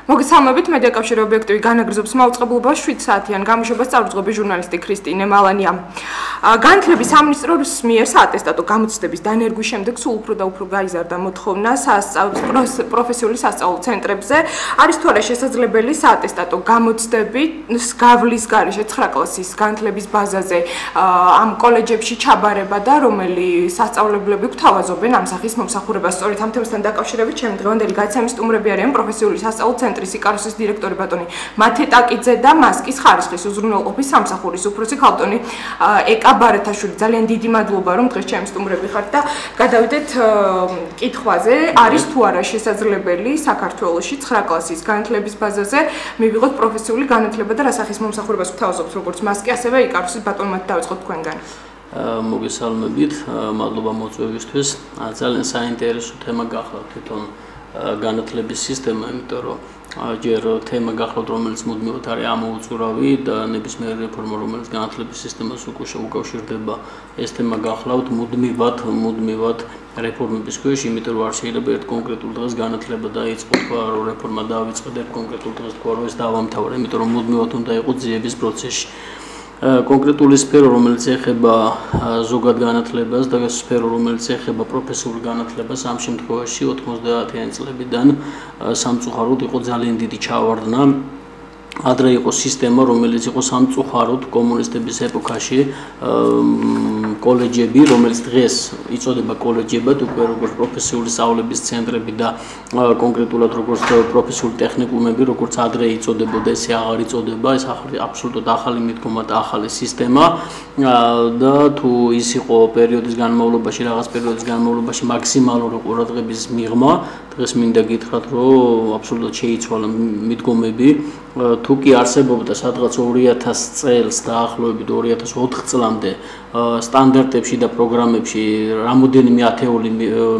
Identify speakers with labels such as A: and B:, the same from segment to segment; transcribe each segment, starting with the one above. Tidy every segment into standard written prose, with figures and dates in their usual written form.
A: მოგესალმებით, მედიაკავშირი ობიექტივი განაგრძობს მაუწყებლობას 7 საათიან გამოშვებას წარუძღები ჟურნალისტი ქრისტინე მალანია. განათლების სამინისტროს მიერ საატესტატო გამოცდების დანერგვის შემდეგ სულ უფრო და უფრო გაიზარდა მოთხოვნა პროფესიული სასწავლო ცენტრებზე. არის თუ არა შესაძლებელი საატესტატო გამოცდების გავლის გარეშე 9 კლასის განათლების ბაზაზე ამ კოლეჯებში ჩაბარება და რომელი სასწავლებლები გვთავაზობენ ამ სახის მომსახურებას. სწორედ ამ თემასთან დაკავშირებით ჩემი დღევანდელი გადაცემის სტუმრები არიან პროფესიული სასწავლო ცენტრის იკაროსის დირექტორი ბატონი მათე ტაკიძე და მასკის ხარისხის უზრუნველყოფის სამსახურის უფროსი ქალბატონი ეკა ბარათაშვილი. ძალიან დიდი მადლობა რომ დღეს ჩემი სტუმრები ხართ და გადავიდეთ კითხვაზე. არის თუ არა შესაძლებელი საქართველოში 9 კლასის განათლების ბაზაზე მივიღოთ პროფესიული განათლება და რა სახის მომსახურებას გვთავაზობთ როგორც მასკი ასევე იკაროსის ბატონი მათე დავიწყოთ თქვენგან.
B: მოგესალმებით, მადლობა მოწვევისთვის. ძალიან საინტერესო თემა გახლავთ თვითონ განათლების სისტემა, იმიტომ რომ ჯერ თემა გახლავთ, რომელიც მუდმივად არის ამოუწურავი და ნებისმიერი რეფორმა, რომელიც განათლების სისტემას უკავშირდება, ეს თემა გახლავთ მუდმივად რეფორმების ქვეშ, იმიტომ რომ არ შეიძლება ერთ კონკრეტულ დღეს განათლება დაიწყო, თქვა რომ რეფორმა დაავიწყდა და ერთ კონკრეტულ დღეს თქვა რომ ეს დავამთავრე, იმიტომ რომ მუდმივად უნდა იყოს ძიების პროცესში. კონკრეტული სფერო, რომელიც ეხება ზოგად განათლებას და სფერო, რომელიც ეხება პროფესიულ განათლებას, ამ შემთხვევაში 90-იანი წლებიდან სამწუხაროდ იყო ძალიან დიდი ჩავარდნა. ადრე იყო სისტემა, რომელიც იყო სამწუხაროდ კომუნისტების ეპოქაში კოლეჯები, რომელიც დღეს იწოდება კოლეჯებად, უკვე როგორც პროფესიული სწავლების ცენტრები და კონკრეტულად როგორც პროფესიული ტექნიკუმები, როგორც ადრე იწოდებოდა, ესე აღარ იწოდება, ეს აბსოლუტურად ახალი მიდგომა და ახალი სისტემა და თუ ის იყო პერიოდის განმავლობაში, რაღაც პერიოდის განმავლობაში მაქსიმალური ყურადღების მიღმა, დღეს მინდა გითხრათ, რომ აბსოლუტურად შეიცვალა მიდგომები. თუ კი არსებობდა სადღაც 2000 წელს დაახლოებით 2004 წლამდე სტანდარტებში და პროგრამებში რამოდენიმე ათეული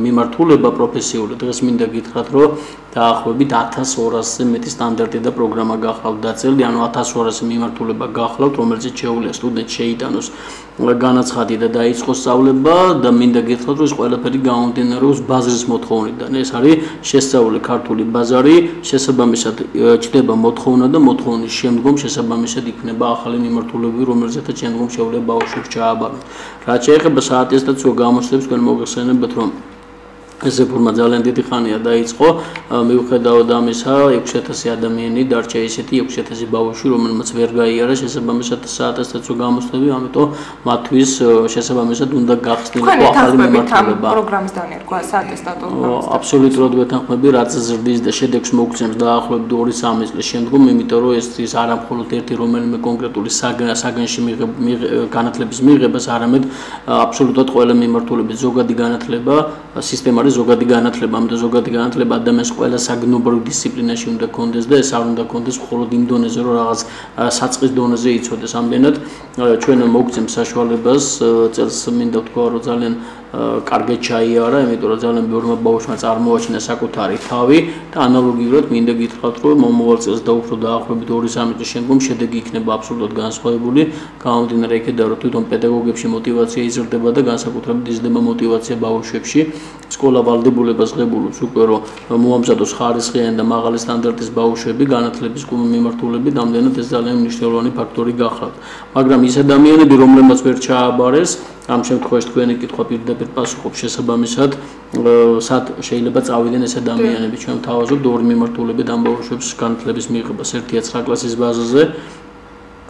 B: მიმართულება პროფესიული, დღეს მინდა გითხრათ, რომ დაახლოებით 1200-ზე მეტი სტანდარტი და პროგრამა გახლავთ დაწერილი, ანუ 1200 მიმართულება გახლავთ, რომელზეც შეუძლია სტუდენტს შეიტანოს განაცხადი და დაიწყოს სწავლება და მინდა გითხრათ, რომ ეს ყველაფერი გამომდინარეობს ბაზრის მოთხოვნიდან. ეს არის შესწავლილი ქართული ბაზარი, შესაბამისად ჩდება მოთხოვნა და მოთხოვნის შემდგომ შესაბამისად იქნება ახალი მიმართულებები, რომელზეც შემდგომ შეუძლია ბავშვებს ჩააბაროთ. რაც შეეხება საატესტაციო გამოცდებს, თქვენ მოგეხსენებათ, რომ ეს რეფორმა ძალიან დიდი ხანია დაიწყო, მიუხედავად ამისა 6000 ადამიანი დარჩა ისეთი 6000 ბავშვი, რომელმაც ვერ გაიარა შესაბამისად საატესტაციო გამოცდები, ამიტომ მათთვის შესაბამისად უნდა გახსნილიყო ახალი მიმართულება.
A: პროგრამის დანერგვა საატესტატო გამოცდები.
B: აბსოლუტურად ვეთანხმები, რაც ზრდის და შედეგს მოგცემს დაახლოებით 2-3 წლის შემდგომ, იმიტომ რომ ეს არა მხოლოდ ერთი რომელიმე კონკრეტული საგანში განათლების მიღებას, არამედ აბსოლუტურად ყველა მიმართულებით ზოგადი განათლება სისტემა ზოგადი განათლება, ამიტომ ზოგადი განათლება ადამიანს ყველა საგნობრივ დისციპლინაში უნდა კონდეს და ეს არ უნდა კონდეს მხოლოდ იმ დონეზე, რომ რაღაც საწყის დონეზე იცოდეს. ამდენად ჩვენ მოგცემს საშუალებას წელს მინდა ვთქვა, რომ ძალიან კარგად ჩაიარა, იმიტომ რომ ძალიან ბევრმა ბავშვმა წარმოაჩინა საკუთარი თავი და ანალოგიურად მინდა გითხრათ, რომ მომავალ წელს და უფრო დაახლოებით 2-3 წლის შემდგომ შედეგი იქნება აბსოლუტურად განსხვავებული, გამომდინარე იქედან, რომ თვითონ პედაგოგებში мотиваცია იზრდება და განსაკუთრებით იზრდება мотиваცია ბავშვებში. სკოლა ვალდებულებას ღებულობს უკვე რომ მოამზადოს ხარისხიანი და მაღალი სტანდარტის ბავშვები განათლების მიმართულებით, ამდენად ეს ძალიან მნიშვნელოვანი ფაქტორი გახლავთ. მაგრამ ის ადამიანები, რომლებმაც ვერ ჩააბარეს, ამ შემთხვევაში თქვენი კითხვა პირდაპირ პასუხობს შესაბამისად, სად შეიძლება წავიდნენ ეს ადამიანები. ჩვენ ვთავაზობთ ორი მიმართულებით ამ ბავშვებს განათლების მიღებას. ერთია 9 კლასის ბაზაზე,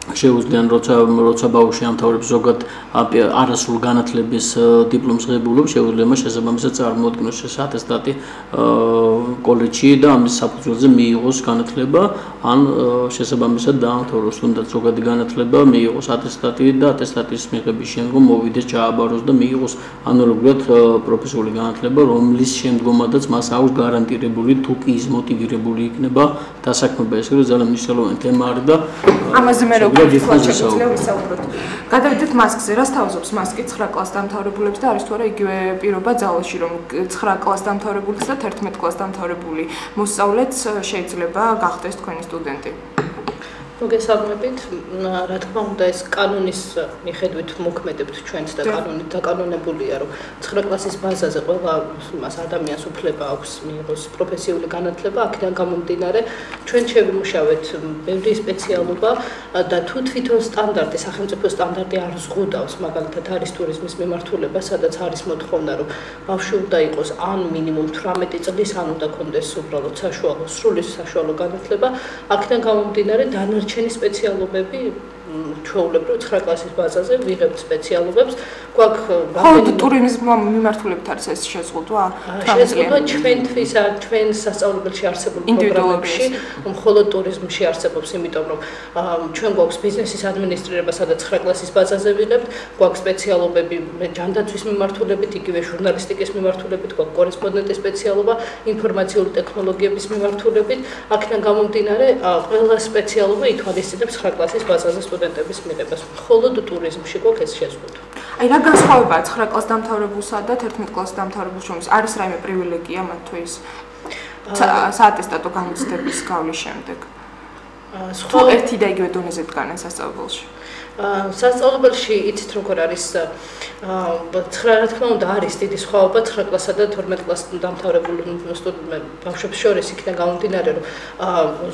B: შეუძლიან როცა ბავშვი ამთავრებს ზოგად არასრულ განათლების დიპლომს ღებულობს, შეუძლია მას შესაბამისად წარმოადგინოს ატესტატი კოლეჯში და ამის საფუძველზე მიიღოს განათლება, ან შესაბამისად დაამთავროს თუნდაც ზოგადი განათლება, მიიღოს ატესტატი და ატესტატის მიღების შემდგომ მოვიდეს ჩააბაროს და მიიღოს ანალოგიურად პროფესიული განათლება, რომლის შემდგომადაც მას აქვს გარანტირებული, თუ კი ის მოტივირებული იქნება დასაქმება. ეს ძალიან მნიშვნელოვანი თემა არის და
A: ამაზე მე გადავიდეთ მასკზე, რას თავაზობს მასკი 9 კლასს დამთავრებულებს და არის თუ არა იგივე პირობა ძალაში, რომ 9 კლასს დამთავრებულს და 11 კლასს დამთავრებული მოსწავლეც შეიძლება გახდეს თქვენი სტუდენტი?
C: მოგესალმებით. რა თქმა უნდა, ეს კანონის მიხედვით მოქმედებთ ჩვენც და კანონით დაკანონებულია, რომ 9 კლასის ბაზაზე ყველა მას ადამიანს უფლება აქვს მიიღოს პროფესიული განათლება, აქედან გამომდინარე ჩვენ შევიმუშავეთ ბევრი სპეციალობა და თუ თვითონ სტანდარტი, სახელმწიფო სტანდარტი არ ზღუდავს, მაგალითად არის ტურიზმის მიმართულება, სადაც არის მოთხოვნა, რომ ბავშვი უნდა იყოს ან მინიმუმ 18 წლის, ან უნდა ქონდეს უბრალოდ საშუალო, სრული საშუალო განათლება, აქედან გამომდინარე დანარჩენი სპეციალობები ჩვეულებრივ 9 კლასის ბაზაზე ვიღებთ სპეციალობებს.
A: გვაქვს ტურიზმის მიმართულებით არის ეს შეზღუდვა?
C: შეზღუდვა ჩვენთვის ჩვენ სასწავლებელში არსებულ პროგრამებში მხოლოდ ტურიზმში არსებობს, იმიტომ რომ ჩვენ გვაქვს ბიზნესის ადმინისტრირება, სადაც 9 კლასის ბაზაზე ვიღებთ, გვაქვს სპეციალობები ჯანდაცვის მიმართულებით, იგივე ჟურნალისტიკის მიმართულებით, გვაქვს კორესპონდენტის სპეციალობა, ინფორმაციული ტექნოლოგიების მიმართულებით. აქედან გამომდინარე, ყველა სპეციალობა ითვალისწინებს 9 კლასის ბაზაზე სტუდენტების მიღებას. მხოლოდ ტურიზმში გვაქვს ეს შეზღუდვა.
A: აი რა განსხვავებაა 9 კლასს დამთავრებულსა და 11 კლასს დამთავრებულს შორის? არის რაიმე პრივილეგია მათთვის საატესტატო გამოცდების გავლის შემდეგ? თუ ერთი და იგივე დონეზე დგანან სასწავლებელში?
C: სასწავლებელში იცით როგორ არის რა თქმა უნდა არის დიდი სხვაობა 9 კლასსა და 12 კლასს დამთავრებულ ბავშვებს შორის იქიდან გამომდინარე რომ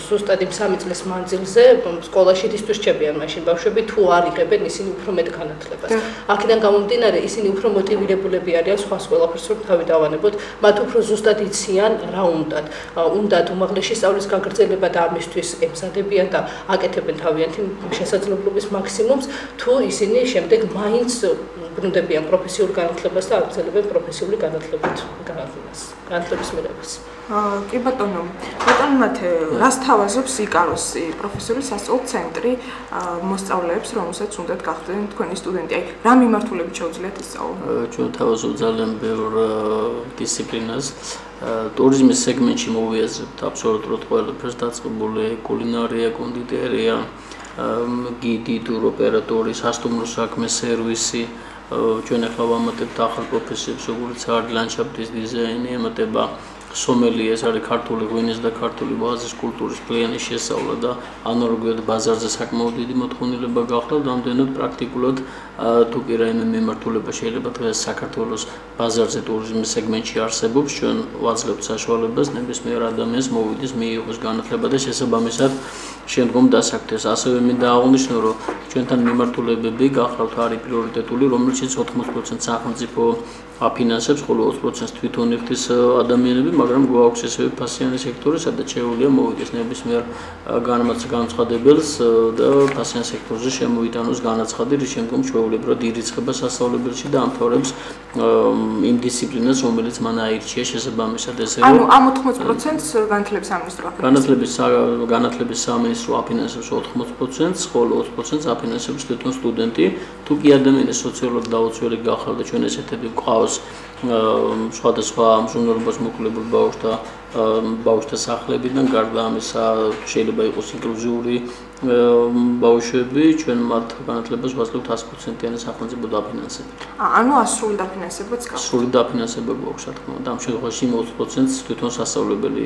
C: ზუსტად იმ 3 წლის მანძილზე სკოლაში დისკუსია რჩებიან მაშინ ბავშვები თუ არ იღებენ ისინი უფრო მეტ განათლებას. აქედან გამომდინარე ისინი უფრო მოტივირებულები არიან სხვას ყველაფერს რომ თავი დავანებოთ, მათ უფრო ზუსტად იციან რა უნდათ უმაღლესი სწავლის გაგრძელება და ამისთვის ემზადებიან და აკეთებენ თავიანთი შესაძლებლობის მაქსიმუმს, თუ ისინი შემდეგ მაინც ბრუნდებიან პროფესიულ განათლებას და აგრძელებენ პროფესიული განათლების მიღებას.
A: კი ბატონო მათე რას თავაზობს იკაროს პროფესიული სასწავლო ცენტრი მოსწავლეებს, რომელსაც უნდათ გახდნენ თქვენი სტუდენტი? აი რა მიმართულებით შეუძლიათ ისწავლონ?
B: ჩვენ თავაზობთ ძალიან ბევრ დისციპლინას. ტურიზმის სეგმენტში მოვიაზრებთ აბსოლუტურად ყველაფერს, დაწყებული კულინარია, კონდიტერია, გიდი, ტუროპერატორი, სასტუმრო საქმე, სერვისი. ჩვენ ახლა ვამატებთ ახალ პროფესიებს, როგორც არის ლანდშაფტის დიზაინი, ემატება სომელიე, ეს არის ქართული ღვინის და ქართული ვაზის კულტურის პლიანი შესწავლა და ანალოგიურად ბაზარზე საკმაოდ დიდი მოთხოვნილება გახლავთ, რამდენად პრაქტიკულად თუ კი რაიმე მიმართულება შეიძლება დღეს საქართველოს ბაზარზე ტურიზმის სეგმენტში არსებობს, ჩვენ ვაძლევთ საშუალებას ნებისმიერ ადამიანს მოვიდეს, მიიღოს განათლება და შესაბამისად შემდგომ დასაქმდეს. ასევე მინდა აღვნიშნო, რომ ჩვენთან მიმართულებები გახლავთ არის პრიორიტეტული, რომელშიც 80% სახელმწიფო აფინანსებს, ხოლო 20% თვითონ იხდის ადამიანები, მაგრამ გვაქვს ესევე ფასიანი სექტორი, სადაც შეუძლია მოვიდეს ნებისმიერ განაცხადებელს და ფასიან სექტორზე შემოიტანოს განაცხადი, რის შემდგომ ჩვეულებრივად ირიცხება სასწავლებელში და ამთავრებს იმ დისციპლინას, რომელიც მან აირჩია შესაბამისად ესე რომ
A: ამ 80%-ს განათლების სამინისტრო აფინანსებს.
B: განათლების სამინისტრო აფინანსებს 80%-ს, ხოლო 20%-ს აფინანსებს თვითონ სტუდენტი. თუ კი ადამიანი სოციალურად დაუცველი გახალ და ჩვენ ესეთები გვყავს სხვადასხვა მზრუნველობას მოკლებული ბავშვთა სახლებიდან, გარდა ამისა შეიძლება იყოს ინკლუზიური ბავშვები, ჩვენ მათ განათლებას ვაძლევთ 100%-იანი სახელმწიფო დაფინანსებით.
A: ანუ ასრული დაფინანსებაც გაქვს.
B: სრული დაფინანსება გვაქვს, რა თქმა უნდა. ამ შემთხვევაში 20%-ს თვითონ სასწავლებელი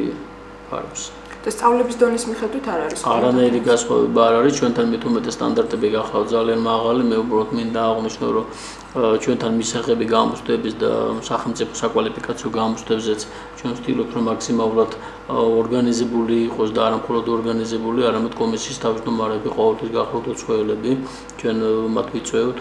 B: ფარავს.
A: და სწავლების დონის მიხედვით არ არის?
B: არანაირი განსხვავება არ არის, ჩვენთან მით უმეტეს სტანდარტები გახლავთ ძალიან მაღალი, მე უბრალოდ მინდა აღვნიშნო, რომ ჩვენთან მისაღები გამოცდების და სახელმწიფო საკვალიფიკაციო გამოცდებზეც ჩვენ ვცდილობთ, რომ მაქსიმალურად ორგანიზებული იყოს და არა მხოლოდ ორგანიზებული, არამედ კომისიის თავმჯდომარეები ყოველთვის გახლავთ უცხოელები. ჩვენ მათ ვიწვევთ,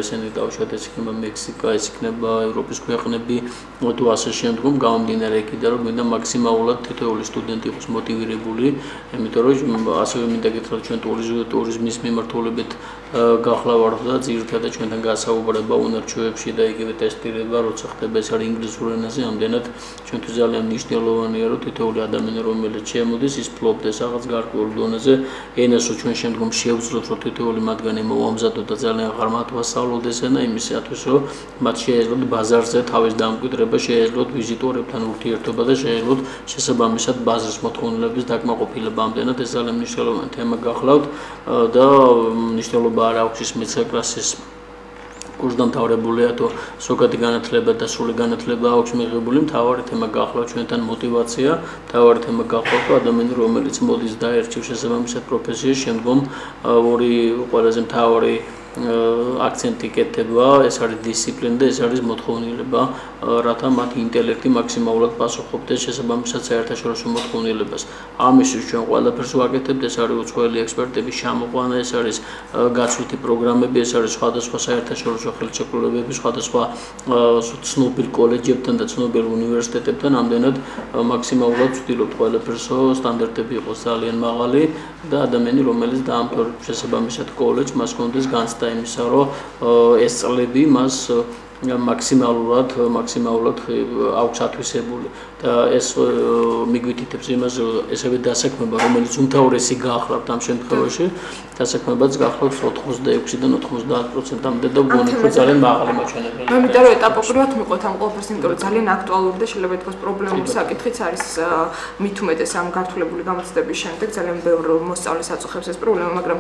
B: ესენი დავუშვათ, ეს იქნება მექსიკა, ეს იქნება ევროპის ქვეყნები, თუ ასე შემდგომ გამომდინარე იქიდან, რომ მინდა მაქსიმალურად თითოეული სტუდენტი იყოს მოტივირებული, იმიტომ რომ ასევე მინდა გითხრათ, ჩვენ ტურიზმის მიმართულებით გახლავართ და ძირითადად ჩვენთან გასაუბრება უნარჩვევებში და იგივე ტესტირება, როცა ხდება ეს არის ინგლისურ ენაზე, ამდენად ჩვენთვის ძალიან მნიშვნელოვანია, რომ თითოეული ადამიანი, რომელიც შემოდის, ის ფლობდეს რაღაც გარკვეულ დონეზე ენას, რომ ჩვენ შემდგომ შევძლოთ, რომ თითოეული მათგანი მოამზადოთ და ძალიან ღარმად ვასწავლოთ ენა, იმისათვის, რომ მათ შეეძლოთ ბაზარზე თავის დამკვიდრება, შეეძლოთ ვიზიტორებთან ურთიერთობა და შეეძლოთ შესაბამისად ბაზრის მოთხოვნილების დაკმაყოფილება. ამდენად ეს ძალიან მნიშვნელოვანი თემა გახლავთ და მნიშვნელობა არ აქვს ის 9 კლასის კურსდამთავრებულია თუ ზოგადი განათლება და სრული განათლება აქვს მიღებული, მთავარი თემა გახლავთ ჩვენთან мотивация, მთავარი თემა გახლავთ ადამიანი, რომელიც მოდის და ერჩევს შესაბამისად პროფესიას, შემდგომ ორი ყველაზე მთავარი აქცენტი კეთდება, ეს არის დისციპლინა და ეს არის მოთხოვნილება, რათა მათი ინტელექტი მაქსიმალურად პასუხობდეს შესაბამისად საერთაშორისო მოთხოვნილებას. ამისთვის ჩვენ ყველაფერს ვაკეთებთ, ეს არის უცხოელი ექსპერტების ჩამოყვანა, ეს არის გაცვლითი პროგრამები, ეს არის სხვადასხვა საერთაშორისო ხელშეკრულებები, სხვადასხვა ცნობილ კოლეჯებთან და ცნობილ უნივერსიტეტებთან, ამდენად მაქსიმალურად ვცდილობთ ყველაფერს სტანდარტები იყოს ძალიან მაღალი და ადამიანი, რომელიც დაამთავრებს შესაბამისად კოლეჯს, მას ჰქონდეს განცდა იმისა, რომ ეს წლები მას მაქსიმალურად აქვს ათვისებული და ეს მიგვითითებს იმას, რომ ესევე დასაქმება, რომელიც უმთავრესი გახლავთ ამ შემთხვევაში, დასაქმებაც გახლავთ 86-დან 90%-მდე და გონებთ ძალიან მაღალი მაჩვენებელი.
A: მე მინდა რომ ეტაპობრივად მიყვეთ ამ ყველაფერს, იმიტომ რომ ძალიან აქტუალური და შეიძლება ითქვას პრობლემური საკითხიც არის მით უმეტეს ამ გართულებული გამოცდების შემდეგ ძალიან ბევრ მოსწავლეს აწუხებს ეს პრობლემა, მაგრამ